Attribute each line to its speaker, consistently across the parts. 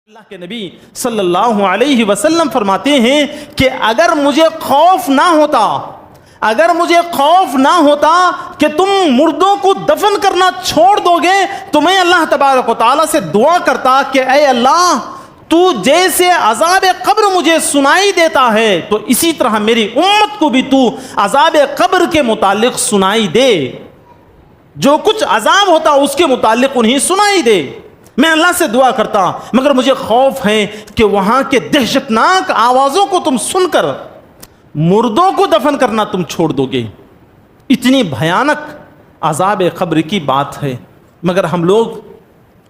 Speaker 1: اللہ کے نبی صلی اللہ علیہ وسلم فرماتے ہیں کہ اگر مجھے خوف نہ ہوتا کہ تم مردوں کو دفن کرنا چھوڑ دو گے تو میں اللہ تبارک و تعالیٰ سے دعا کرتا کہ اے اللہ تو جیسے عذاب قبر مجھے سنائی دیتا ہے تو اسی طرح میری امت کو بھی تو عذاب قبر کے متعلق سنائی دے، جو کچھ عذاب ہوتا اس کے متعلق انہیں سنائی دے۔ میں اللہ سے دعا کرتا، مگر مجھے خوف ہے کہ وہاں کے دہشتناک آوازوں کو تم سن کر مردوں کو دفن کرنا تم چھوڑ دو گے۔ اتنی بھیانک عذاب قبر کی بات ہے، مگر ہم لوگ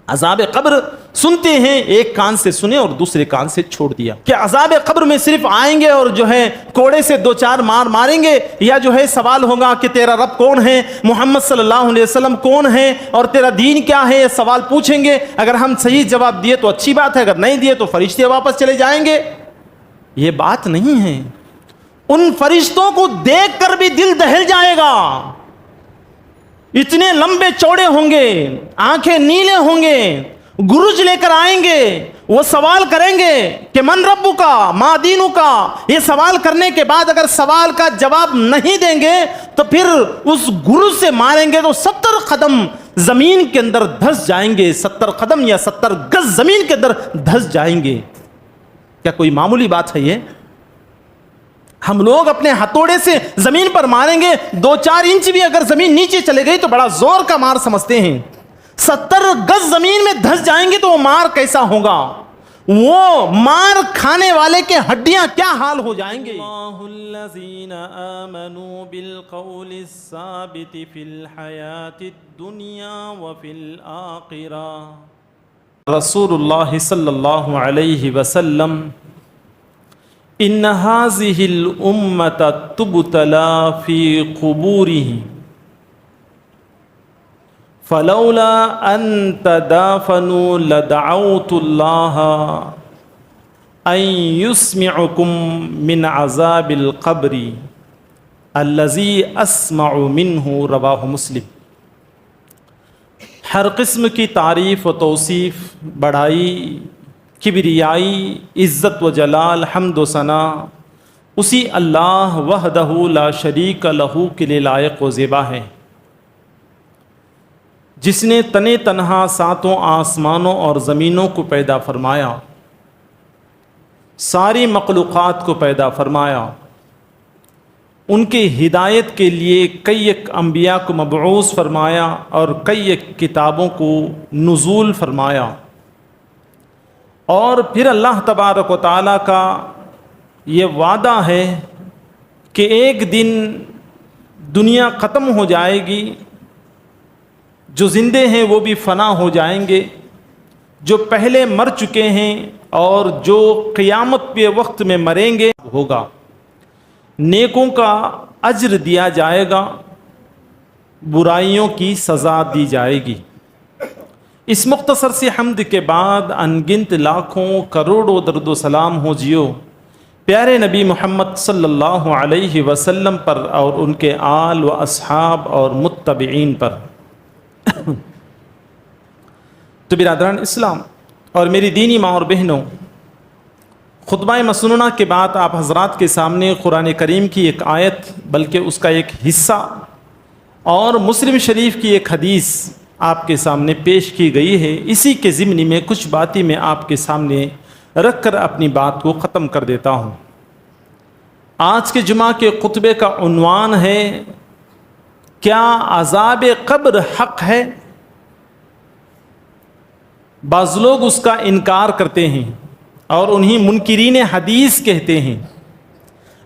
Speaker 1: عذاب قبر سنتے ہیں، ایک کان سے سنے اور دوسرے کان سے چھوڑ دیا کہ عذاب قبر میں صرف آئیں گے اور کوڑے سے دو چار ماریں گے، یا سوال ہوگا کہ تیرا رب کون ہے، محمد صلی اللہ علیہ وسلم کون ہے اور تیرا دین کیا ہے، یہ سوال پوچھیں گے۔ اگر ہم صحیح جواب دیے تو اچھی بات ہے، اگر نہیں دیے تو فرشتے واپس چلے جائیں گے۔ یہ بات نہیں ہے، ان فرشتوں کو دیکھ کر بھی دل دہل جائے گا، اتنے لمبے چوڑے ہوں گے، آنکھیں نیلے ہوں گے، گرج لے کر آئیں گے، وہ سوال کریں گے کہ من ربو کا ما دینو کا۔ یہ سوال کرنے کے بعد اگر سوال کا جواب نہیں دیں گے تو پھر اس گرج سے ماریں گے تو 70 قدم زمین کے اندر دھس جائیں گے، 70 قدم یا 70 گز زمین کے اندر دھس جائیں گے۔ کیا کوئی معمولی بات ہے یہ؟ ہم لوگ اپنے ہتھوڑے سے زمین پر ماریں گے، 2-4 انچ بھی اگر زمین نیچے چلے گئی تو بڑا زور کا مار سمجھتے ہیں، 70 گز زمین میں دھس جائیں گے تو وہ مار کیسا ہوگا؟ وہ مار کھانے والے کے ہڈیاں کیا حال ہو جائیں گے؟ اللہ الذین آمنوا بالقول الثابت فی الحیاة الدنیا وفی الآخرہ۔ رسول اللہ صلی اللہ علیہ وسلم ان هذه الامة تبتلى في قبورهم فلولا ان تدافنوا لدعوت الله ان يسمعكم من عذاب القبر الذي اسمع منه۔ رواه مسلم۔ ہر قسم کی تعریف و توصیف، بڑائی، کبریائی، عزت و جلال، حمد و ثنا اسی اللہ وحدہ لا شریک لہ کے لیے لائق و زیبا ہے، جس نے تنے تنہا ساتوں آسمانوں اور زمینوں کو پیدا فرمایا، ساری مخلوقات کو پیدا فرمایا، ان کی ہدایت کے لیے کئی ایک انبیاء کو مبعوث فرمایا اور کئی ایک کتابوں کو نزول فرمایا، اور پھر اللہ تبارک و تعالیٰ کا یہ وعدہ ہے کہ ایک دن دنیا ختم ہو جائے گی، جو زندے ہیں وہ بھی فنا ہو جائیں گے، جو پہلے مر چکے ہیں اور جو قیامت کے وقت میں مریں گے ہوگا، نیکوں کا اجر دیا جائے گا، برائیوں کی سزا دی جائے گی۔ اس مختصر سی حمد کے بعد انگنت لاکھوں کروڑوں درود و سلام ہو جیو پیارے نبی محمد صلی اللہ علیہ وسلم پر اور ان کے آل و اصحاب اور متبعین پر۔ تو برادران اسلام اور میری دینی ماں اور بہنوں، خطبہ مسنونہ کے بعد آپ حضرات کے سامنے قرآن کریم کی ایک آیت، بلکہ اس کا ایک حصہ اور مسلم شریف کی ایک حدیث آپ کے سامنے پیش کی گئی ہے۔ اسی کے ضمن میں کچھ باتیں میں آپ کے سامنے رکھ کر اپنی بات کو ختم کر دیتا ہوں۔ آج کے جمعہ کے خطبے کا عنوان ہے، کیا عذاب قبر حق ہے؟ بعض لوگ اس کا انکار کرتے ہیں اور انہیں منکرین حدیث کہتے ہیں۔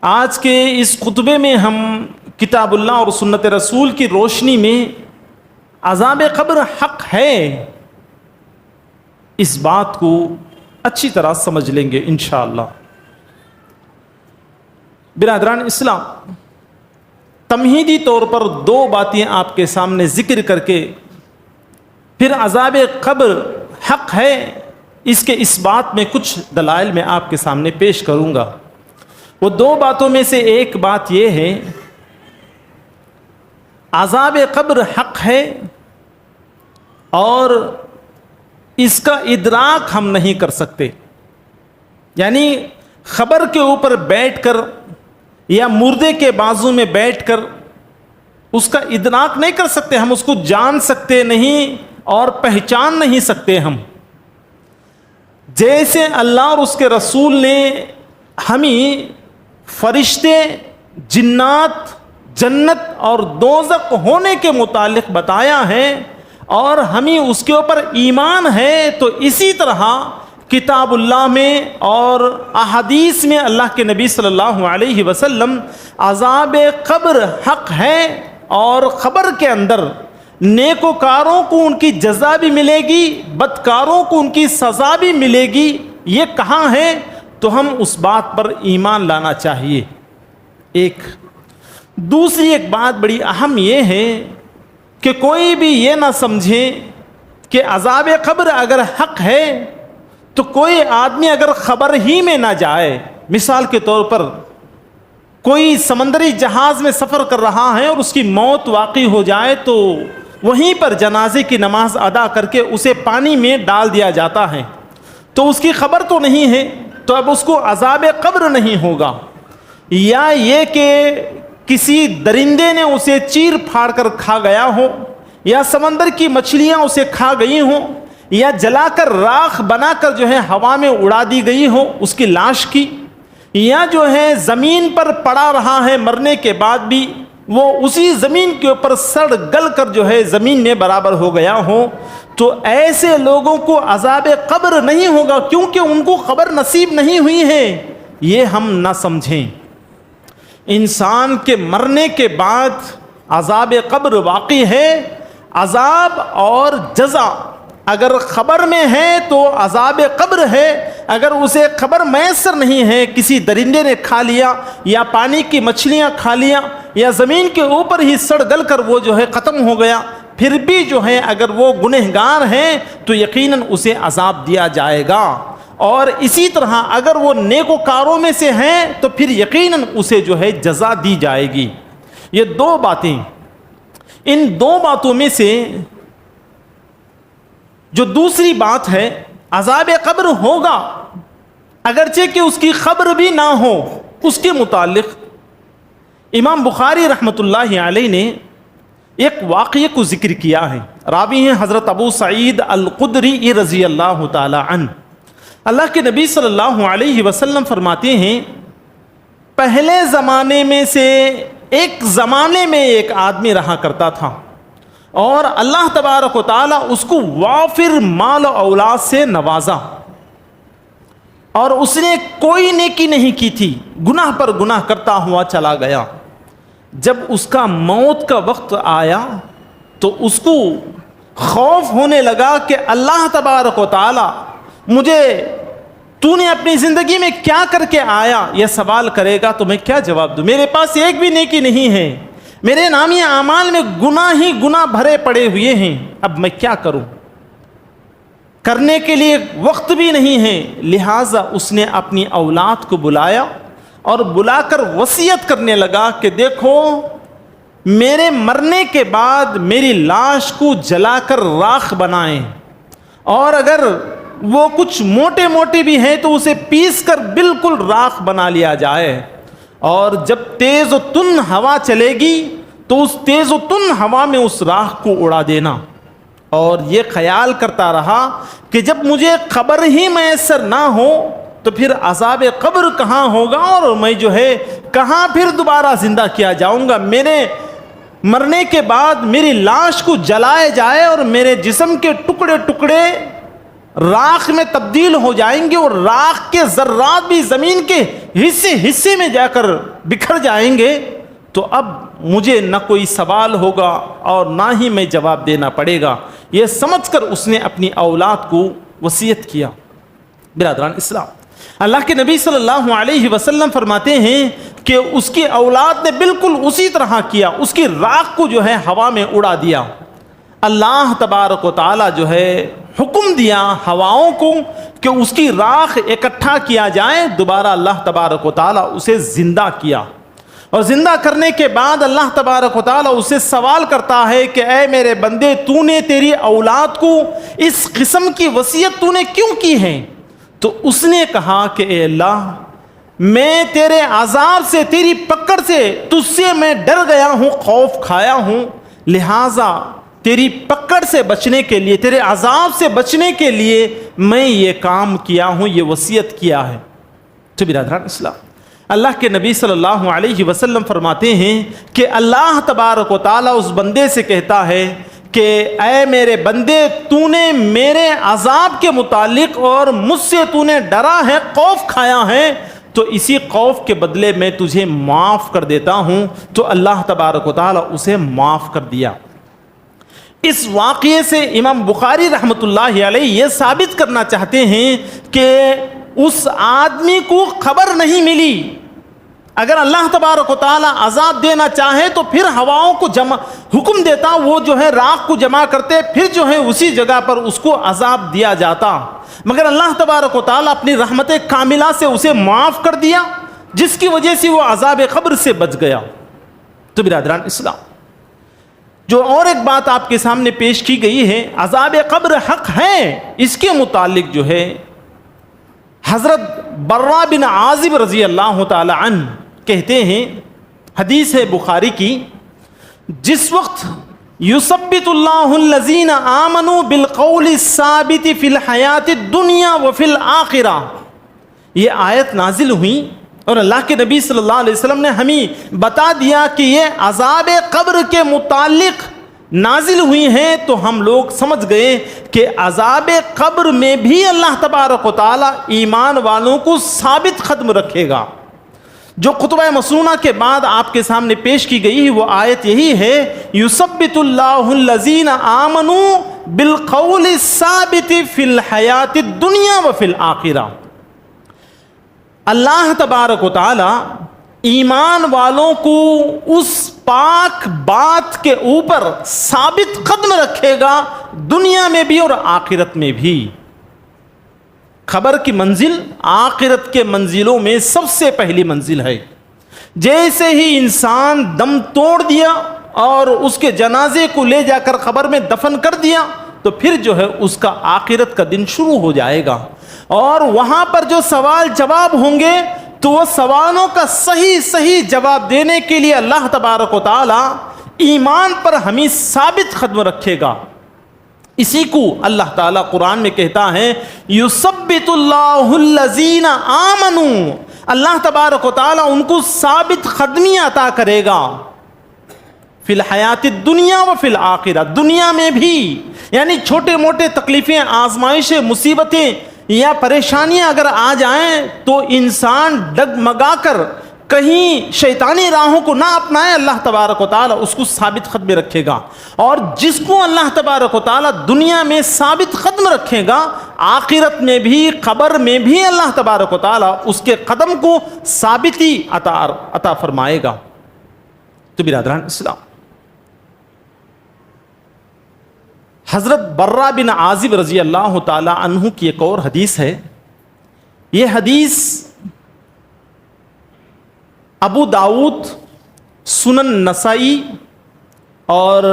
Speaker 1: آج کے اس خطبے میں ہم کتاب اللہ اور سنت رسول کی روشنی میں عذاب قبر حق ہے، اس بات کو اچھی طرح سمجھ لیں گے انشاءاللہ۔ برادران اسلام، تمہیدی طور پر 2 باتیں آپ کے سامنے ذکر کر کے پھر عذاب قبر حق ہے اس کے اس بات میں کچھ دلائل میں آپ کے سامنے پیش کروں گا۔ وہ 2 باتوں میں سے ایک بات یہ ہے، عذاب قبر حق ہے اور اس کا ادراک ہم نہیں کر سکتے. یعنی خبر کے اوپر بیٹھ کر یا مردے کے بازو میں بیٹھ کر اس کا ادراک نہیں کر سکتے, ہم اس کو جان سکتے نہیں اور پہچان نہیں سکتے. ہم جیسے اللہ اور اس کے رسول نے ہمیں فرشتے, جنات, جنت اور دوزخ ہونے کے متعلق بتایا ہے اور ہمیں اس کے اوپر ایمان ہے, تو اسی طرح کتاب اللہ میں اور احادیث میں اللہ کے نبی صلی اللہ علیہ وسلم عذاب قبر حق ہے, اور خبر کے اندر نیکوکاروں کو ان کی جزا بھی ملے گی, بدکاروں کو ان کی سزا بھی ملے گی, یہ کہاں ہے؟ تو ہم اس بات پر ایمان لانا چاہیے. ایک دوسری ایک بات بڑی اہم یہ ہے کہ کوئی بھی یہ نہ سمجھے کہ عذاب قبر اگر حق ہے تو کوئی آدمی اگر خبر ہی میں نہ جائے, مثال کے طور پر کوئی سمندری جہاز میں سفر کر رہا ہے اور اس کی موت واقع ہو جائے تو وہیں پر جنازے کی نماز ادا کر کے اسے پانی میں ڈال دیا جاتا ہے, تو اس کی خبر تو نہیں ہے, تو اب اس کو عذاب قبر نہیں ہوگا. یا یہ کہ کسی درندے نے اسے چیر پھاڑ کر کھا گیا ہو, یا سمندر کی مچھلیاں اسے کھا گئی ہوں, یا جلا کر راکھ بنا کر جو ہے ہوا میں اڑا دی گئی ہو اس کی لاش کی, یا جو ہے زمین پر پڑا رہا ہے مرنے کے بعد بھی وہ اسی زمین کے اوپر سڑ گل کر جو ہے زمین میں برابر ہو گیا ہو, تو ایسے لوگوں کو عذاب قبر نہیں ہوگا کیونکہ ان کو خبر نصیب نہیں ہوئی ہے. یہ ہم نہ سمجھیں. انسان کے مرنے کے بعد عذاب قبر واقع ہے. عذاب اور جزا اگر خبر میں ہے تو عذاب قبر ہے, اگر اسے خبر میسر نہیں ہے, کسی درندے نے کھا لیا یا پانی کی مچھلیاں کھا لیا یا زمین کے اوپر ہی سڑ گل کر وہ جو ہے ختم ہو گیا, پھر بھی جو ہے اگر وہ گنہگار ہیں تو یقیناً اسے عذاب دیا جائے گا. اور اسی طرح اگر وہ نیکوکاروں میں سے ہیں تو پھر یقیناً اسے جو ہے جزا دی جائے گی. یہ دو باتیں, ان دو باتوں میں سے جو دوسری بات ہے عذاب قبر ہوگا اگرچہ کہ اس کی خبر بھی نہ ہو, اس کے متعلق امام بخاری رحمۃ اللہ علیہ نے ایک واقعے کو ذکر کیا ہے. راوی ہیں حضرت ابو سعید الخدری رضی اللہ تعالی عنہ. اللہ کے نبی صلی اللہ علیہ وسلم فرماتے ہیں پہلے زمانے میں سے ایک زمانے میں ایک آدمی رہا کرتا تھا اور اللہ تبارک و تعالیٰ اس کو وافر مال و اولاد سے نوازا, اور اس نے کوئی نیکی نہیں کی تھی, گناہ پر گناہ کرتا ہوا چلا گیا. جب اس کا موت کا وقت آیا تو اس کو خوف ہونے لگا کہ اللہ تبارک و تعالیٰ مجھے تو نے اپنی زندگی میں کیا کر کے آیا, یہ سوال کرے گا تو میں کیا جواب دوں؟ میرے پاس ایک بھی نیکی نہیں ہے, میرے نامی اعمال میں گناہ ہی گناہ بھرے پڑے ہوئے ہیں, اب میں کیا کروں؟ کرنے کے لیے وقت بھی نہیں ہے. لہٰذا اس نے اپنی اولاد کو بلایا اور بلا کر وصیت کرنے لگا کہ دیکھو میرے مرنے کے بعد میری لاش کو جلا کر راکھ بنائیں, اور اگر وہ کچھ موٹے موٹے بھی ہیں تو اسے پیس کر بالکل راکھ بنا لیا جائے, اور جب تیز و تن ہوا چلے گی تو اس تیز و تن ہوا میں اس راکھ کو اڑا دینا. اور یہ خیال کرتا رہا کہ جب مجھے خبر ہی میسر نہ ہو تو پھر عذاب قبر کہاں ہوگا اور میں جو ہے کہاں پھر دوبارہ زندہ کیا جاؤں گا. میرے مرنے کے بعد میری لاش کو جلائے جائے اور میرے جسم کے ٹکڑے ٹکڑے راکھ میں تبدیل ہو جائیں گے, اور راکھ کے ذرات بھی زمین کے حصے حصے میں جا کر بکھر جائیں گے, تو اب مجھے نہ کوئی سوال ہوگا اور نہ ہی میں جواب دینا پڑے گا. یہ سمجھ کر اس نے اپنی اولاد کو وصیت کیا. برادران اسلام, اللہ کے نبی صلی اللہ علیہ وسلم فرماتے ہیں کہ اس کی اولاد نے بالکل اسی طرح کیا, اس کی راکھ کو جو ہے ہوا میں اڑا دیا. اللہ تبارک و تعالیٰ جو ہے حکم دیا ہواؤں کو کہ اس کی راکھ اکٹھا کیا جائے, دوبارہ اللہ تبارک و تعالیٰ اسے زندہ کیا. اور زندہ کرنے کے بعد اللہ تبارک و تعالیٰ اسے سوال کرتا ہے کہ اے میرے بندے، تو نے تیری اولاد کو اس قسم کی وصیت تو نے کیوں کی ہے؟ تو اس نے کہا کہ اے اللہ، میں تیرے عذاب سے، تیری پکڑ سے، تجھ سے میں ڈر گیا ہوں، خوف کھایا ہوں، لہٰذا تیری پکڑ سے بچنے کے لیے، تیرے عذاب سے بچنے کے لیے میں یہ کام کیا ہوں، یہ وصیت کیا ہے۔ تو برادران اسلام، اللہ کے نبی صلی اللہ علیہ وسلم فرماتے ہیں کہ اللہ تبارک و تعالیٰ اس بندے سے کہتا ہے کہ اے میرے بندے، تو نے میرے عذاب کے متعلق اور مجھ سے تو نے ڈرا ہے، خوف کھایا ہے، تو اسی خوف کے بدلے میں تجھے معاف کر دیتا ہوں۔ تو اللہ تبارک و تعالیٰ اسے معاف کر دیا۔ اس واقعے سے امام بخاری رحمۃ اللہ علیہ یہ ثابت کرنا چاہتے ہیں کہ اس آدمی کو خبر نہیں ملی۔ اگر اللہ تبارک و تعالیٰ عذاب دینا چاہے تو پھر ہواؤں کو حکم دیتا، وہ جو ہے راخ کو جمع کرتے، پھر جو ہے اسی جگہ پر اس کو عذاب دیا جاتا، مگر اللہ تبارک و تعالیٰ اپنی رحمت کاملہ سے اسے معاف کر دیا، جس کی وجہ سے وہ عذاب قبر سے بچ گیا۔ تو برادران اسلام، جو اور ایک بات آپ کے سامنے پیش کی گئی ہے، عذاب قبر حق ہے، اس کے متعلق جو ہے حضرت برا بن عازب رضی اللہ تعالی عنہ کہتے ہیں، حدیث ہے بخاری کی، جس وقت یثبت اللہ الذین آمنوا بالقول الثابت فی الحیات الدنیا وفی الآخرہ، یہ آیت نازل ہوئی اور اللہ کے نبی صلی اللہ علیہ وسلم نے ہمیں بتا دیا کہ یہ عذاب قبر کے متعلق نازل ہوئی ہیں، تو ہم لوگ سمجھ گئے کہ عذاب قبر میں بھی اللہ تبارک و تعالی ایمان والوں کو ثابت قدم رکھے گا۔ جو خطبہ مسنونہ کے بعد آپ کے سامنے پیش کی گئی ہے وہ آیت یہی ہے، یثبت اللہ الذین آمنوا بالقول الثابت فی الحیات الدنیا وفی الآخرہ، اللہ تبارک و تعالی ایمان والوں کو اس پاک بات کے اوپر ثابت قدم رکھے گا، دنیا میں بھی اور آخرت میں بھی۔ خبر کی منزل آخرت کے منزلوں میں سب سے پہلی منزل ہے۔ جیسے ہی انسان دم توڑ دیا اور اس کے جنازے کو لے جا کر قبر میں دفن کر دیا، تو پھر جو ہے اس کا آخرت کا دن شروع ہو جائے گا، اور وہاں پر جو سوال جواب ہوں گے تو وہ سوالوں کا صحیح جواب دینے کے لیے اللہ تبارک و تعالی ایمان پر ہمیں ثابت قدم رکھے گا۔ اسی کو اللہ تعالیٰ قرآن میں کہتا ہے، یثبت اللہ الذین آمنوا، اللہ تبارک و تعالیٰ ان کو ثابت قدمی عطا کرے گا، فی الحیات الدنیا و فی الآخرہ، دنیا میں بھی، یعنی چھوٹے موٹے تکلیفیں، آزمائشیں، مصیبتیں یا پریشانیاں اگر آ جائیں تو انسان ڈگمگا کر کہیں شیطانی راہوں کو نہ اپنائے، اللہ تبارک و تعالیٰ اس کو ثابت قدم رکھے گا، اور جس کو اللہ تبارک و تعالیٰ دنیا میں ثابت قدم رکھے گا، آخرت میں بھی، قبر میں بھی اللہ تبارک و تعالیٰ اس کے قدم کو ثابتی عطا فرمائے گا۔ تو برادران اسلام، حضرت برا بن عازب رضی اللہ تعالی عنہ کی ایک اور حدیث ہے۔ یہ حدیث ابو داؤد، سنن نسائی اور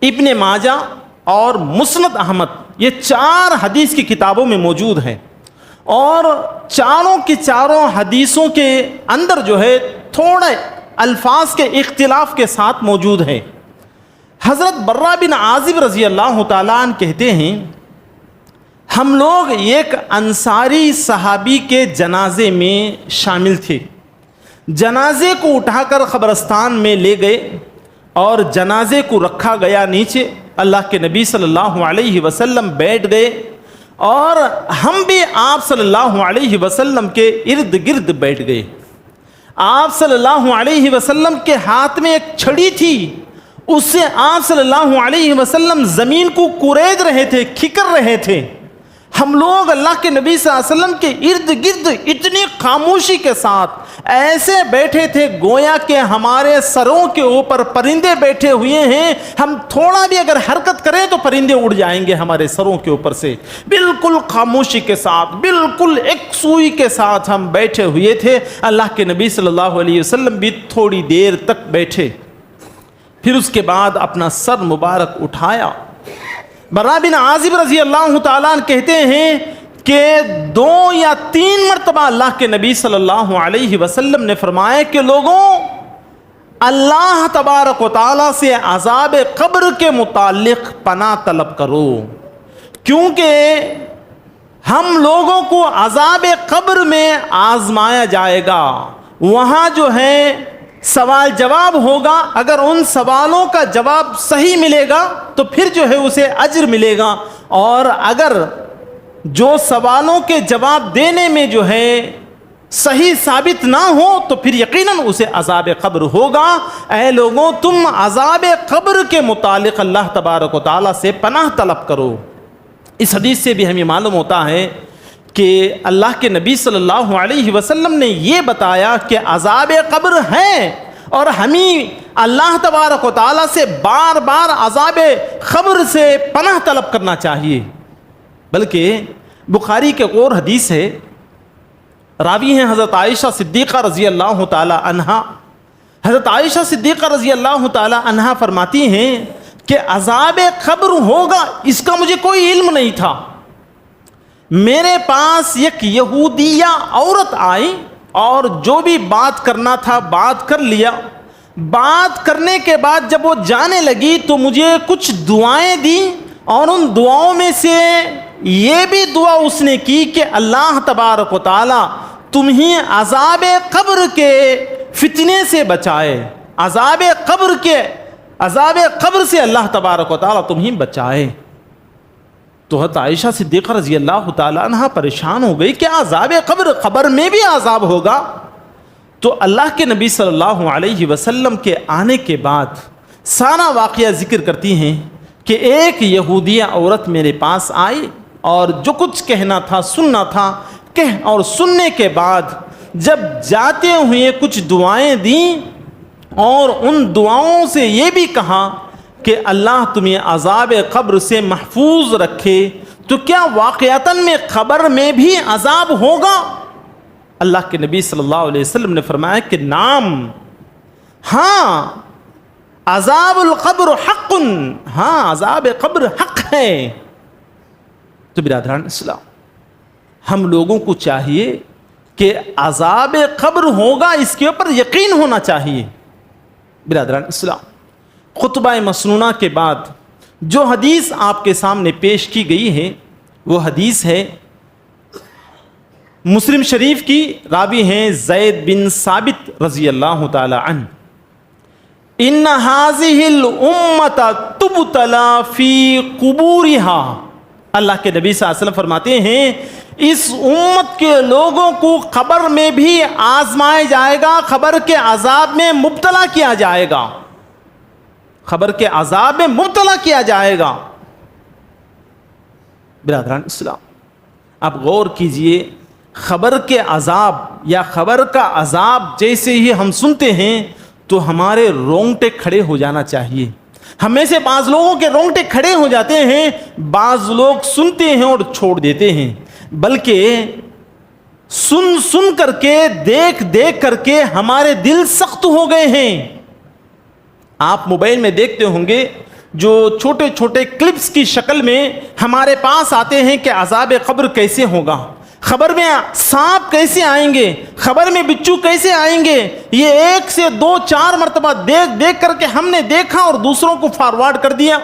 Speaker 1: ابن ماجہ اور مسند احمد، یہ 4 حدیث کی کتابوں میں موجود ہے، اور چاروں کی چاروں حدیثوں کے اندر جو ہے تھوڑے الفاظ کے اختلاف کے ساتھ موجود ہے۔ حضرت برا بن عازب رضی اللہ تعالیٰ عنہ کہتے ہیں، ہم لوگ ایک انصاری صحابی کے جنازے میں شامل تھے۔ جنازے کو اٹھا کر قبرستان میں لے گئے اور جنازے کو رکھا گیا نیچے، اللہ کے نبی صلی اللہ علیہ وسلم بیٹھ گئے، اور ہم بھی آپ صلی اللہ علیہ وسلم کے ارد گرد بیٹھ گئے۔ آپ صلی اللہ علیہ وسلم کے ہاتھ میں ایک چھڑی تھی، اس سے آپ صلی اللہ علیہ وسلم زمین کو کورید رہے تھے، کھکر رہے تھے۔ ہم لوگ اللہ کے نبی صلی اللہ علیہ وسلم کے ارد گرد اتنی خاموشی کے ساتھ، ایسے بیٹھے تھے گویا کہ ہمارے سروں کے اوپر پرندے بیٹھے ہوئے ہیں، ہم تھوڑا بھی اگر حرکت کریں تو پرندے اڑ جائیں گے ہمارے سروں کے اوپر سے۔ بالکل خاموشی کے ساتھ، بالکل ایک سوئی کے ساتھ ہم بیٹھے ہوئے تھے۔ اللہ کے نبی صلی اللہ علیہ وسلم بھی تھوڑی دیر تک بیٹھے، پھر اس کے بعد اپنا سر مبارک اٹھایا۔ برا بن عازب رضی اللہ تعالیٰ عنہ کہتے ہیں کہ 2 یا 3 مرتبہ اللہ کے نبی صلی اللہ علیہ وسلم نے فرمایا کہ لوگوں، اللہ تبارک و تعالیٰ سے عذاب قبر کے متعلق پناہ طلب کرو، کیونکہ ہم لوگوں کو عذاب قبر میں آزمایا جائے گا۔ وہاں جو ہے سوال جواب ہوگا، اگر ان سوالوں کا جواب صحیح ملے گا تو پھر جو ہے اسے اجر ملے گا، اور اگر جو سوالوں کے جواب دینے میں جو ہے صحیح ثابت نہ ہو تو پھر یقیناً اسے عذاب قبر ہوگا۔ اے لوگوں، تم عذاب قبر کے متعلق اللہ تبارک و تعالیٰ سے پناہ طلب کرو۔ اس حدیث سے بھی ہمیں معلوم ہوتا ہے کہ اللہ کے نبی صلی اللہ علیہ وسلم نے یہ بتایا کہ عذاب قبر ہے، اور ہمیں اللہ تبارک و تعالیٰ سے بار بار عذاب قبر سے پناہ طلب کرنا چاہیے۔ بلکہ بخاری کے ایک اور حدیث ہے، راوی ہیں حضرت عائشہ صدیقہ رضی اللہ تعالی عنہا۔ حضرت عائشہ صدیقہ رضی اللہ تعالی عنہا فرماتی ہیں کہ عذاب قبر ہوگا اس کا مجھے کوئی علم نہیں تھا۔ میرے پاس ایک یہودیہ عورت آئی اور جو بھی بات کرنا تھا بات کر لیا۔ بات کرنے کے بعد جب وہ جانے لگی تو مجھے کچھ دعائیں دیں، اور ان دعاؤں میں سے یہ بھی دعا اس نے کی کہ اللہ تبارک و تعالی تمہیں عذاب قبر کے فتنے سے بچائے، عذاب قبر سے اللہ تبارک و تعالی تمہیں بچائے۔ تو حضرت عائشہ صدیقہ رضی اللہ تعالیٰ عنہ پریشان ہو گئی کہ عذاب قبر میں بھی عذاب ہوگا؟ تو اللہ کے نبی صلی اللہ علیہ وسلم کے آنے کے بعد سارا واقعہ ذکر کرتی ہیں کہ ایک یہودیہ عورت میرے پاس آئی اور جو کچھ کہنا تھا سننا تھا کہہ، اور سننے کے بعد جب جاتے ہوئے کچھ دعائیں دیں اور ان دعاؤں سے یہ بھی کہا کہ اللہ تمہیں عذاب قبر سے محفوظ رکھے، تو کیا واقعتاً میں قبر میں بھی عذاب ہوگا؟ اللہ کے نبی صلی اللہ علیہ وسلم نے فرمایا کہ نعم، ہاں عذاب القبر حق، ہاں عذاب قبر حق ہے۔ تو برادران اسلام، ہم لوگوں کو چاہیے کہ عذاب قبر ہوگا اس کے اوپر یقین ہونا چاہیے۔ برادران اسلام، خطبہ مسنونہ کے بعد جو حدیث آپ کے سامنے پیش کی گئی ہے وہ حدیث ہے مسلم شریف کی، راوی ہیں زید بن ثابت رضی اللہ تعالی عنہ۔ ان هذه الامه تبتلى في قبورها، اللہ کے نبی صلی اللہ علیہ وسلم فرماتے ہیں اس امت کے لوگوں کو قبر میں بھی آزمایا جائے گا، قبر کے عذاب میں مبتلا کیا جائے گا، قبر کے عذاب میں مبتلا کیا جائے گا۔ برادران اسلام، آپ غور کیجئے، خبر کے عذاب یا خبر کا عذاب جیسے ہی ہم سنتے ہیں تو ہمارے رونگٹے کھڑے ہو جانا چاہیے۔ ہمیں سے بعض لوگوں کے رونگٹے کھڑے ہو جاتے ہیں، بعض لوگ سنتے ہیں اور چھوڑ دیتے ہیں، بلکہ سن کر کے دیکھ کر کے ہمارے دل سخت ہو گئے ہیں۔ آپ موبائل میں دیکھتے ہوں گے جو چھوٹے چھوٹے کلپس کی شکل میں ہمارے پاس آتے ہیں کہ عذاب قبر کیسے ہوگا، خبر میں سانپ کیسے آئیں گے، خبر میں بچو کیسے آئیں گے۔ یہ 1 سے 2 4 مرتبہ دیکھ کر کے ہم نے دیکھا اور دوسروں کو فارورڈ کر دیا،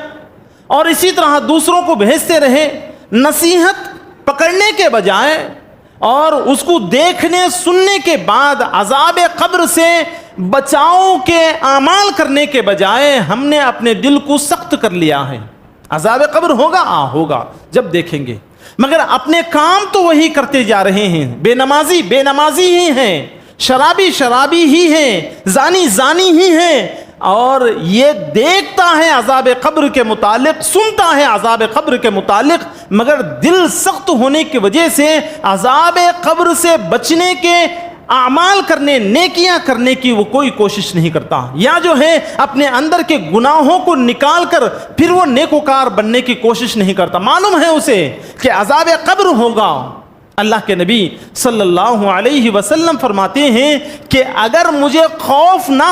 Speaker 1: اور اسی طرح دوسروں کو بھیجتے رہے، نصیحت پکڑنے کے بجائے اور اس کو دیکھنے سننے کے بعد عذاب قبر سے بچاؤ کے اعمال کرنے کے بجائے ہم نے اپنے دل کو سخت کر لیا ہے۔ عذاب قبر ہوگا، ہوگا جب دیکھیں گے، مگر اپنے کام تو وہی کرتے جا رہے ہیں۔ بے نمازی ہی ہیں، شرابی ہی ہیں، زانی ہی ہیں، اور یہ دیکھتا ہے عذاب قبر کے متعلق، سنتا ہے عذاب قبر کے متعلق، مگر دل سخت ہونے کی وجہ سے عذاب قبر سے بچنے کے اعمال کرنے, نیکیاں کرنے کی وہ کوئی کوشش نہیں کرتا, یا جو ہے اپنے اندر کے گناہوں کو نکال کر پھر وہ نیکوکار بننے کی کوشش نہیں کرتا. معلوم ہے اسے کہ عذاب قبر ہوگا. اللہ کے نبی صلی اللہ علیہ وسلم فرماتے ہیں کہ اگر مجھے خوف نہ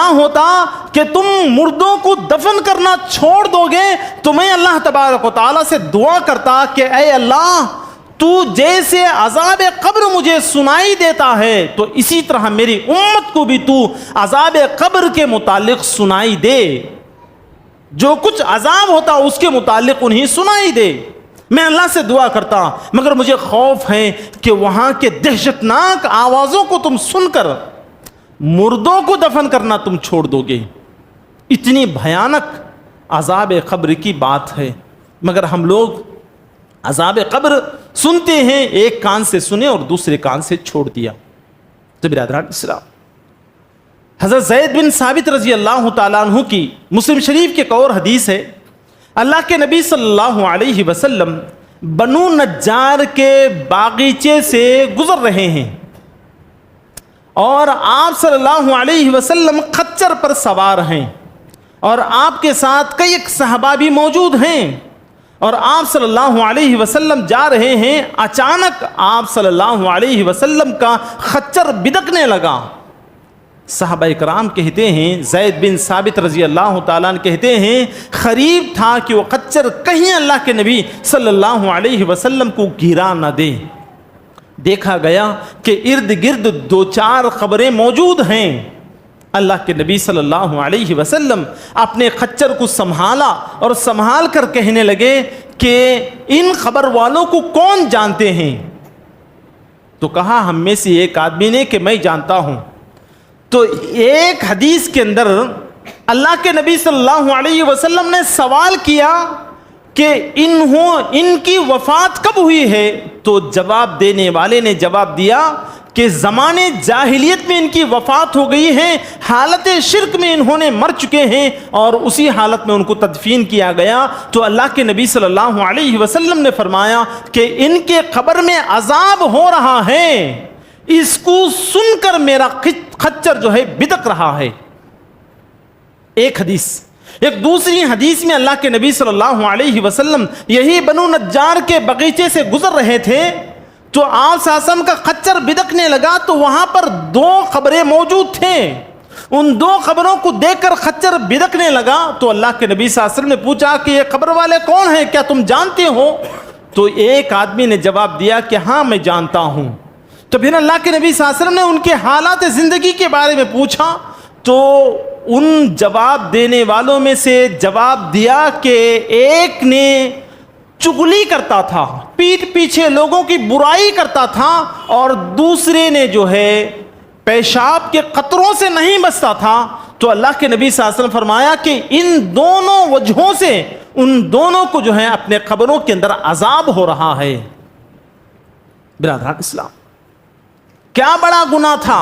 Speaker 1: ہوتا کہ تم مردوں کو دفن کرنا چھوڑ دو گے تو میں اللہ تبارک و تعالیٰ سے دعا کرتا کہ اے اللہ, تو جیسے عذاب قبر مجھے سنائی دیتا ہے تو اسی طرح میری امت کو بھی تو عذاب قبر کے متعلق سنائی دے, جو کچھ عذاب ہوتا اس کے متعلق انہیں سنائی دے. میں اللہ سے دعا کرتا, مگر مجھے خوف ہے کہ وہاں کے دہشتناک آوازوں کو تم سن کر مردوں کو دفن کرنا تم چھوڑ دو گے. اتنی بھیانک عذاب قبر کی بات ہے, مگر ہم لوگ عذاب قبر سنتے ہیں, ایک کان سے سنے اور دوسرے کان سے چھوڑ دیا. تو برادران اسلام, حضرت زید بن ثابت رضی اللہ تعالیٰ عنہ کی مسلم شریف کی ایک اور حدیث ہے. اللہ کے نبی صلی اللہ علیہ وسلم بنو نجار کے باغیچے سے گزر رہے ہیں اور آپ صلی اللہ علیہ وسلم خچر پر سوار ہیں اور آپ کے ساتھ کئی ایک صحابہ بھی موجود ہیں اور آپ صلی اللہ علیہ وسلم جا رہے ہیں. اچانک آپ صلی اللہ علیہ وسلم کا خچر بدکنے لگا. صحابہ کرام کہتے ہیں, زید بن ثابت رضی اللہ تعالیٰ عنہ کہتے ہیں, قریب تھا کہ وہ خچر کہیں اللہ کے نبی صلی اللہ علیہ وسلم کو گرا نہ دے. دیکھا گیا کہ ارد گرد 2-4 قبریں موجود ہیں. اللہ کے نبی صلی اللہ علیہ وسلم اپنے خچر کو سنبھالا اور سنبھال کر کہنے لگے کہ ان قبر والوں کو کون جانتے ہیں؟ تو کہا ہم میں سے ایک آدمی نے کہ میں جانتا ہوں. تو ایک حدیث کے اندر اللہ کے نبی صلی اللہ علیہ وسلم نے سوال کیا کہ ان کی وفات کب ہوئی ہے؟ تو جواب دینے والے نے جواب دیا کہ زمانے جاہلیت میں ان کی وفات ہو گئی ہے, حالت شرک میں انہوں نے مر چکے ہیں اور اسی حالت میں ان کو تدفین کیا گیا. تو اللہ کے نبی صلی اللہ علیہ وسلم نے فرمایا کہ ان کے قبر میں عذاب ہو رہا ہے, اس کو سن کر میرا خچر جو ہے بدک رہا ہے. ایک حدیث. ایک دوسری حدیث میں اللہ کے نبی صلی اللہ علیہ وسلم یہی بنو نجار کے باغیچے سے گزر رہے تھے تو آپ صلی اللہ علیہ وسلم کا خچر بدکنے لگا تو وہاں پر 2 قبریں موجود تھے. ان 2 قبروں کو دیکھ کر خچر بدکنے لگا تو اللہ کے نبی صلی اللہ علیہ وسلم نے پوچھا کہ یہ قبر والے کون ہیں, کیا تم جانتے ہو؟ تو ایک آدمی نے جواب دیا کہ ہاں میں جانتا ہوں. تو پھر اللہ کے نبی صلی اللہ علیہ وسلم نے ان کے حالات زندگی کے بارے میں پوچھا تو ان جواب دینے والوں میں سے جواب دیا کہ ایک نے چغلی کرتا تھا, پیٹھ پیچھے لوگوں کی برائی کرتا تھا, اور دوسرے نے جو ہے پیشاب کے قطروں سے نہیں بچتا تھا. تو اللہ کے نبی صلی اللہ علیہ وسلم فرمایا کہ ان دونوں وجہوں سے ان دونوں کو جو ہے اپنے قبروں کے اندر عذاب ہو رہا ہے. برادران اسلام, کیا بڑا گناہ تھا.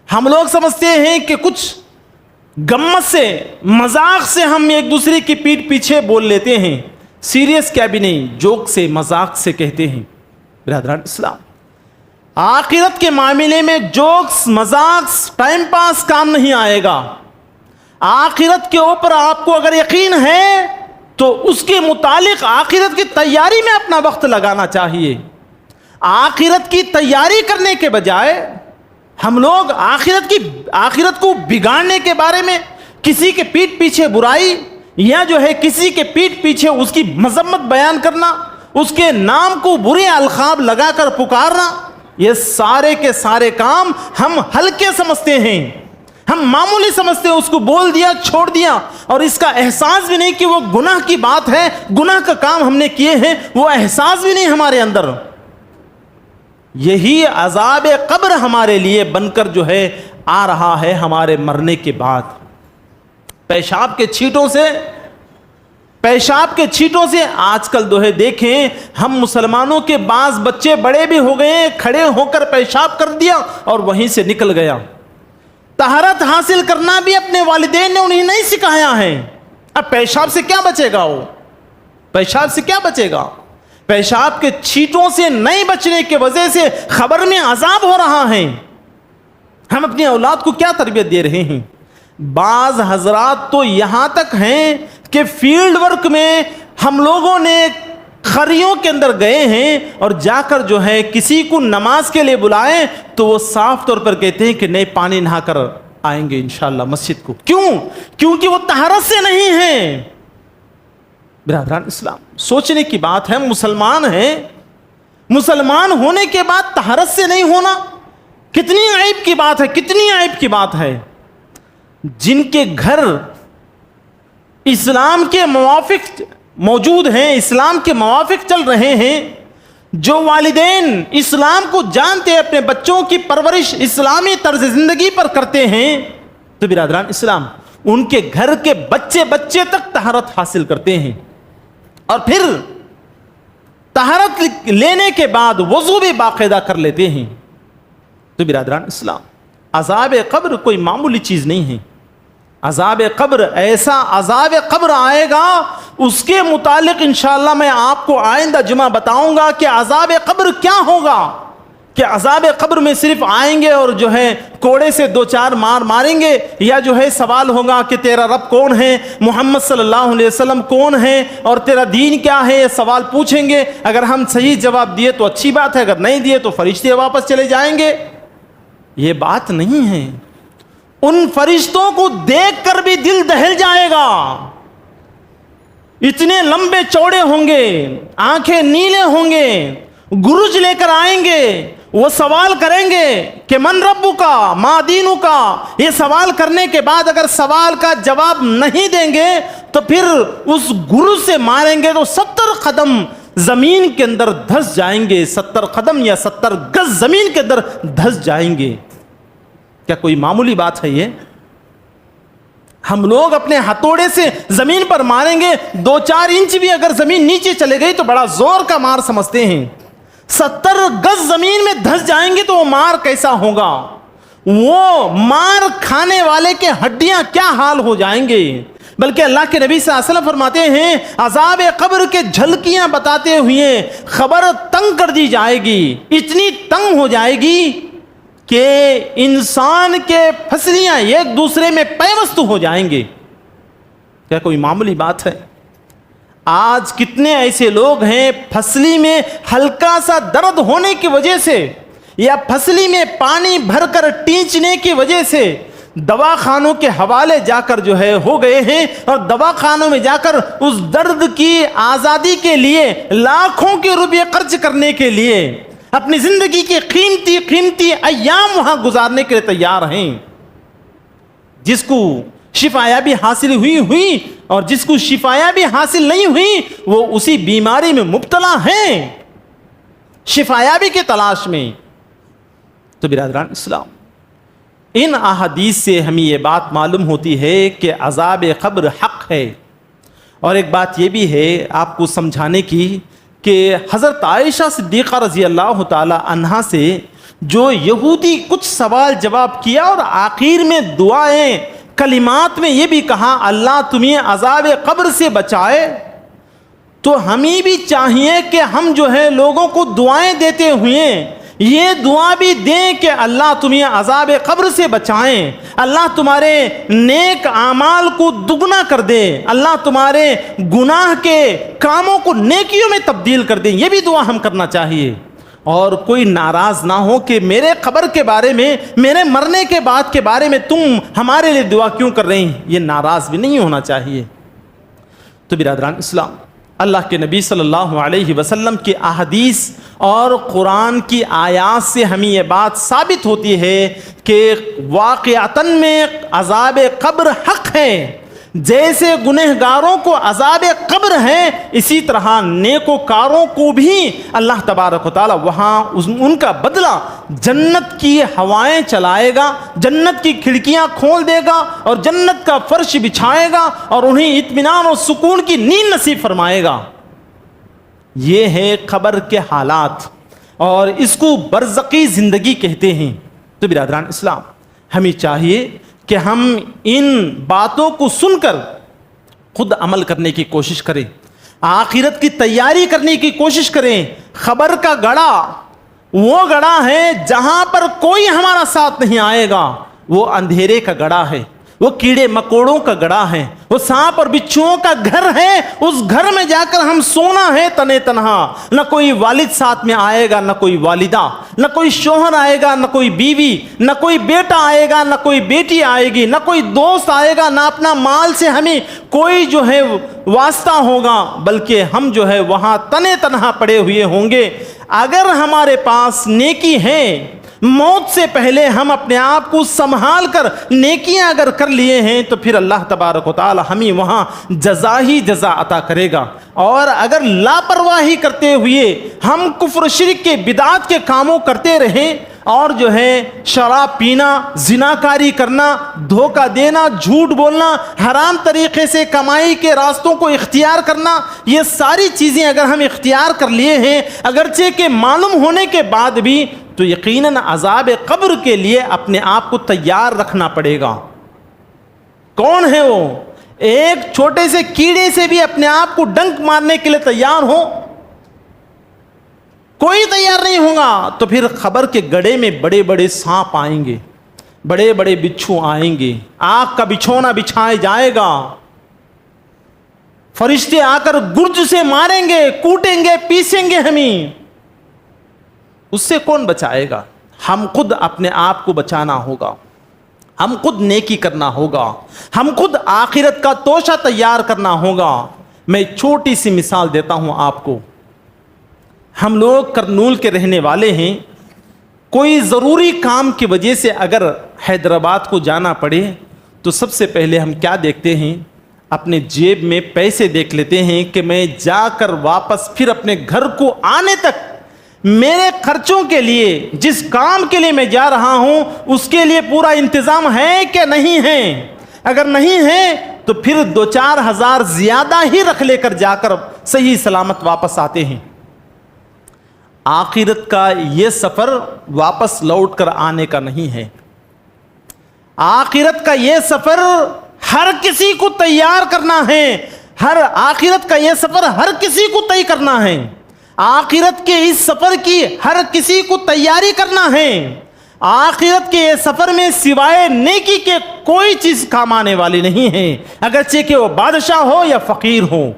Speaker 1: ہم لوگ سمجھتے ہیں کہ کچھ گمت سے, مذاق سے ہم ایک دوسرے کی پیٹھ پیچھے بول لیتے ہیں, سیریس کیا بھی نہیں, جوک سے مذاق سے کہتے ہیں. برادران اسلام, آخرت کے معاملے میں جوکس مذاق ٹائم پاس کام نہیں آئے گا. آخرت کے اوپر آپ کو اگر یقین ہے تو اس کے متعلق آخرت کی تیاری میں اپنا وقت لگانا چاہیے. آخرت کی تیاری کرنے کے بجائے ہم لوگ آخرت کو بگاڑنے کے بارے میں کسی کے پیٹھ پیچھے برائی یا جو ہے کسی کے پیٹھ پیچھے اس کی مذمت بیان کرنا, اس کے نام کو برے القاب لگا کر پکارنا, یہ سارے کے سارے کام ہم ہلکے سمجھتے ہیں, ہم معمولی سمجھتے ہیں. اس کو بول دیا, چھوڑ دیا, اور اس کا احساس بھی نہیں کہ وہ گناہ کی بات ہے, گناہ کا کام ہم نے کیے ہیں, وہ احساس بھی نہیں ہمارے اندر. یہی عذاب قبر ہمارے لیے بن کر جو ہے آ رہا ہے ہمارے مرنے کے بعد. پیشاب کے چھینٹوں سے آج کل جو ہے دیکھیں, ہم مسلمانوں کے بعض بچے بڑے بھی ہو گئے, کھڑے ہو کر پیشاب کر دیا اور وہیں سے نکل گیا. طہارت حاصل کرنا بھی اپنے والدین نے انہیں نہیں سکھایا ہے. اب پیشاب سے کیا بچے گا, وہ پیشاب سے کیا بچے گا؟ پیشاب کے چھینٹوں سے نہیں بچنے کی وجہ سے خبر میں عذاب ہو رہا ہے. ہم اپنی اولاد کو کیا تربیت دے رہے ہیں؟ بعض حضرات تو یہاں تک ہیں کہ فیلڈ ورک میں ہم لوگوں نے خریوں کے اندر گئے ہیں اور جا کر جو ہے کسی کو نماز کے لیے بلائیں تو وہ صاف طور پر کہتے ہیں کہ نہیں پانی نہا کر آئیں گے انشاءاللہ مسجد کو. کیوں؟ کیونکہ وہ طہارت سے نہیں ہیں. برادران اسلام، سوچنے کی بات ہے. مسلمان ہیں، مسلمان ہونے کے بعد طہارت سے نہیں ہونا کتنی عیب کی بات ہے، کتنی عیب کی بات ہے. جن کے گھر اسلام کے موافق موجود ہیں، اسلام کے موافق چل رہے ہیں، جو والدین اسلام کو جانتے ہیں، اپنے بچوں کی پرورش اسلامی طرز زندگی پر کرتے ہیں، تو برادران اسلام ان کے گھر کے بچے تک طہارت حاصل کرتے ہیں اور پھر طہارت لینے کے بعد وضو بھی باقاعدہ کر لیتے ہیں. تو برادران اسلام، عذاب قبر کوئی معمولی چیز نہیں ہے. عذاب قبر، ایسا عذاب قبر آئے گا، اس کے متعلق انشاءاللہ میں آپ کو آئندہ جمعہ بتاؤں گا کہ عذاب قبر کیا ہوگا. کہ عذاب قبر میں صرف آئیں گے اور جو ہے کوڑے سے دو چار ماریں گے، یا جو ہے سوال ہوگا کہ تیرا رب کون ہے، محمد صلی اللہ علیہ وسلم کون ہے، اور تیرا دین کیا ہے، یہ سوال پوچھیں گے. اگر ہم صحیح جواب دیے تو اچھی بات ہے، اگر نہیں دیے تو فرشتے واپس چلے جائیں گے. یہ بات نہیں ہے. ان فرشتوں کو دیکھ کر بھی دل دہل جائے گا. اتنے لمبے چوڑے ہوں گے، آنکھیں نیلے ہوں گے، گرج لے کر آئیں گے. وہ سوال کریں گے کہ من ربو کا ما دینو کا. یہ سوال کرنے کے بعد اگر سوال کا جواب نہیں دیں گے تو پھر اس گرج سے ماریں گے تو 70 قدم زمین کے اندر دھس جائیں گے. 70 قدم یا 70 گز زمین کے اندر دھس جائیں گے. کیا کوئی معمولی بات ہے یہ؟ ہم لوگ اپنے ہتھوڑے سے زمین پر ماریں گے، 2-4 انچ بھی اگر زمین نیچے چلے گئی تو بڑا زور کا مار سمجھتے ہیں. 70 گز زمین میں دھس جائیں گے تو وہ مار کیسا ہوگا؟ وہ مار کھانے والے کے ہڈیاں کیا حال ہو جائیں گے. بلکہ اللہ کے نبی صلی اللہ علیہ وسلم فرماتے ہیں عذاب قبر کے جھلکیاں بتاتے ہوئے خبر تنگ کر دی جائے گی، اتنی تنگ ہو جائے گی کہ انسان کے پھسلیاں ایک دوسرے میں پیوست ہو جائیں گے. کیا کوئی معمولی بات ہے؟ آج کتنے ایسے لوگ ہیں پھسلی میں ہلکا سا درد ہونے کی وجہ سے یا پھسلی میں پانی بھر کر ٹینچنے کی وجہ سے دواخانوں کے حوالے جا کر جو ہے ہو گئے ہیں، اور دواخانوں میں جا کر اس درد کی آزادی کے لیے لاکھوں کے روپے خرچ کرنے کے لیے اپنی زندگی کے قیمتی ایام وہاں گزارنے کے لیے تیار ہیں. جس کو شفایابی حاصل ہوئی اور جس کو شفایابی حاصل نہیں ہوئی وہ اسی بیماری میں مبتلا ہیں، شفایابی کی تلاش میں. تو برادران اسلام، ان احادیث سے ہمیں یہ بات معلوم ہوتی ہے کہ عذاب قبر حق ہے. اور ایک بات یہ بھی ہے آپ کو سمجھانے کی کہ حضرت عائشہ صدیقہ رضی اللہ تعالی عنہا سے جو یہودی کچھ سوال جواب کیا اور آخر میں دعائیں کلمات میں یہ بھی کہا اللہ تمہیں عذاب قبر سے بچائے، تو ہمیں بھی چاہیے کہ ہم جو ہے لوگوں کو دعائیں دیتے ہوئے یہ دعا بھی دیں کہ اللہ تمہیں عذاب قبر سے بچائیں، اللہ تمہارے نیک اعمال کو دگنا کر دے، اللہ تمہارے گناہ کے کاموں کو نیکیوں میں تبدیل کر دیں. یہ بھی دعا ہم کرنا چاہیے. اور کوئی ناراض نہ ہو کہ میرے قبر کے بارے میں، میرے مرنے کے بعد کے بارے میں تم ہمارے لیے دعا کیوں کر رہے ہیں، یہ ناراض بھی نہیں ہونا چاہیے. تو برادران اسلام، اللہ کے نبی صلی اللہ علیہ وسلم کی احادیث اور قرآن کی آیات سے ہمیں یہ بات ثابت ہوتی ہے کہ واقعتاً میں عذاب قبر حق ہے. جیسے گنہگاروں کو عذاب قبر ہے، اسی طرح نیکوکاروں کو بھی اللہ تبارک و تعالی وہاں ان کا بدلہ جنت کی ہوائیں چلائے گا، جنت کی کھڑکیاں کھول دے گا اور جنت کا فرش بچھائے گا اور انہیں اطمینان اور سکون کی نیند نصیب فرمائے گا. یہ ہے قبر کے حالات اور اس کو برزخی زندگی کہتے ہیں. تو برادران اسلام، ہمیں چاہیے کہ ہم ان باتوں کو سن کر خود عمل کرنے کی کوشش کریں. آخرت کی تیاری کرنے کی کوشش کریں. خبر کا گڑھا وہ گڑھا ہے جہاں پر کوئی ہمارا ساتھ نہیں آئے گا. وہ اندھیرے کا گڑھا ہے, وہ کیڑے مکوڑوں کا گڑھا ہے, وہ سانپ اور بچھوؤں کا گھر ہے. اس گھر میں جا کر ہم سونا ہے تنے تنہا. نہ کوئی والد ساتھ میں آئے گا, نہ کوئی والدہ, نہ کوئی شوہر آئے گا, نہ کوئی بیوی, نہ کوئی بیٹا آئے گا, نہ کوئی بیٹی آئے گی, نہ کوئی دوست آئے گا, نہ اپنا مال سے ہمیں کوئی جو ہے واسطہ ہوگا, بلکہ ہم جو ہے وہاں تنے تنہا پڑے ہوئے ہوں گے. اگر ہمارے پاس نیکی ہے, موت سے پہلے ہم اپنے آپ کو سنبھال کر نیکیاں اگر کر لیے ہیں تو پھر اللہ تبارک و تعالی ہمیں وہاں جزا ہی جزا عطا کرے گا. اور اگر لاپرواہی کرتے ہوئے ہم کفر شرک کے بدعات کے کاموں کرتے رہیں اور جو ہے شراب پینا, زناکاری کرنا, دھوکہ دینا, جھوٹ بولنا, حرام طریقے سے کمائی کے راستوں کو اختیار کرنا, یہ ساری چیزیں اگر ہم اختیار کر لیے ہیں اگرچہ کہ معلوم ہونے کے بعد بھی, تو یقیناً عذاب قبر کے لیے اپنے آپ کو تیار رکھنا پڑے گا. کون ہے وہ؟ ایک چھوٹے سے کیڑے سے بھی اپنے آپ کو ڈنک مارنے کے لیے تیار ہو, کوئی تیار نہیں ہوگا. تو پھر خبر کے گڑھے میں بڑے بڑے سانپ آئیں گے, بڑے بڑے بچھو آئیں گے, آگ کا بچھونا بچھائے جائے گا, فرشتے آ کر گرج سے ماریں گے, کوٹیں گے, پیسیں گے ہمیں. اس سے کون بچائے گا؟ ہم خود اپنے آپ کو بچانا ہوگا, ہم خود نیکی کرنا ہوگا, ہم خود آخرت کا توشہ تیار کرنا ہوگا. میں چھوٹی سی مثال دیتا ہوں آپ کو. ہم لوگ کرنول کے رہنے والے ہیں. کوئی ضروری کام کی وجہ سے اگر حیدرآباد کو جانا پڑے تو سب سے پہلے ہم کیا دیکھتے ہیں؟ اپنے جیب میں پیسے دیکھ لیتے ہیں کہ میں جا کر واپس پھر اپنے گھر کو آنے تک میرے خرچوں کے لیے, جس کام کے لیے میں جا رہا ہوں اس کے لیے پورا انتظام ہے کہ نہیں ہے. اگر نہیں ہے تو پھر 2-4 ہزار زیادہ ہی رکھ لے کر جا کر صحیح سلامت واپس آتے ہیں. آخرت کا یہ سفر واپس لوٹ کر آنے کا نہیں ہے. آخرت کا یہ سفر ہر کسی کو تیار کرنا ہے. آخرت کا یہ سفر ہر کسی کو طے کرنا ہے. آخرت کے اس سفر کی ہر کسی کو تیاری کرنا ہے. آخرت کے سفر میں سوائے نیکی کے کوئی چیز کام آنے والی نہیں ہے, اگرچہ کہ وہ بادشاہ ہو یا فقیر ہو.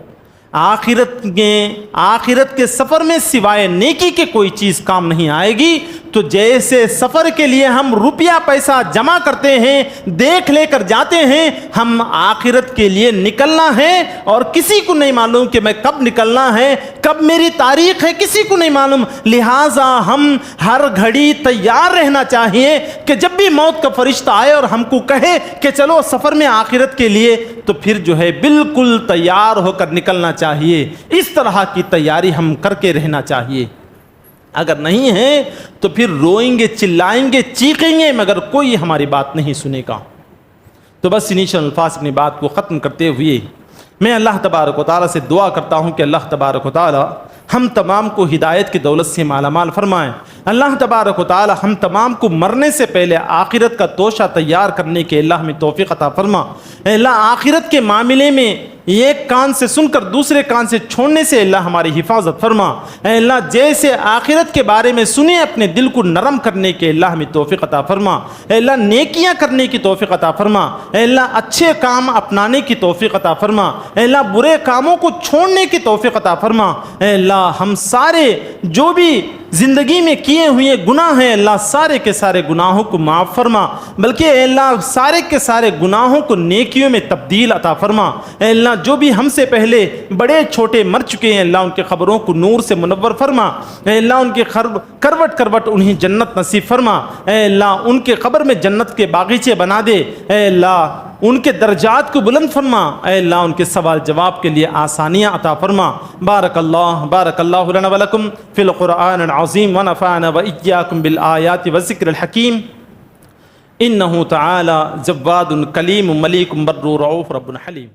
Speaker 1: آخرت کے سفر میں سوائے نیکی کے کوئی چیز کام نہیں آئے گی. تو جیسے سفر کے لیے ہم روپیہ پیسہ جمع کرتے ہیں, دیکھ لے کر جاتے ہیں, ہم آخرت کے لیے نکلنا ہے اور کسی کو نہیں معلوم کہ میں کب نکلنا ہے, کب میری تاریخ ہے, کسی کو نہیں معلوم. لہٰذا ہم ہر گھڑی تیار رہنا چاہیے کہ جب بھی موت کا فرشتہ آئے اور ہم کو کہے کہ چلو سفر میں آخرت کے لیے, تو پھر جو ہے بالکل تیار ہو کر نکلنا چاہیے. اس طرح کی تیاری ہم کر کے رہنا چاہیے. اگر نہیں ہے تو پھر روئیں گے, چلائیں گے, چیخیں گے, مگر کوئی ہماری بات نہیں سنے گا. تو بس انہی چند الفاظ اپنی بات کو ختم کرتے ہوئے میں اللہ تبارک و تعالیٰ سے دعا کرتا ہوں کہ اللہ تبارک و تعالیٰ ہم تمام کو ہدایت کی دولت سے مالا مال فرمائیں. اللہ تبارک و تعالیٰ ہم تمام کو مرنے سے پہلے آخرت کا توشہ تیار کرنے کے اللہ ہمیں توفیق عطا فرما. اے اللہ, آخرت کے معاملے میں ایک کان سے سن کر دوسرے کان سے چھوڑنے سے اللہ ہماری حفاظت فرما. اے اللہ, جیسے آخرت کے بارے میں سنے اپنے دل کو نرم کرنے کے اللہ ہمیں توفیق عطا فرما. اے اللہ, نیکیاں کرنے کی توفیق عطا فرما. اے اللہ, اچھے کام اپنانے کی توفیق عطا فرما. اے اللہ, برے کاموں کو چھوڑنے کی توفیق عطا فرما. اے اللہ, ہم سارے جو بھی زندگی میں کیے ہوئے گناہ ہیں اللہ, سارے کے سارے گناہوں کو معاف فرما, بلکہ اے اللہ سارے کے سارے گناہوں کو نیکیوں میں تبدیل عطا فرما. اے اللہ, جو بھی ہم سے پہلے بڑے چھوٹے مر چکے ہیں اللہ, ان کے قبروں کو نور سے منور فرما. اے اللہ, ان کے کروٹ کروٹ انہیں جنت نصیب فرما. اے اللہ, ان کے قبر میں جنت کے باغیچے بنا دے. اے اللہ, ان کے درجات کو بلند فرما. اے اللہ, ان کے سوال جواب کے لیے آسانیاں عطا فرما. بارک اللہ لنا ولکم فی القرآن العظیم ونفعنا وإیاکم بالآیات والذکر الحکیم. انہ تعالی جواد کلیم ملیک بر رؤوف رب حلیم.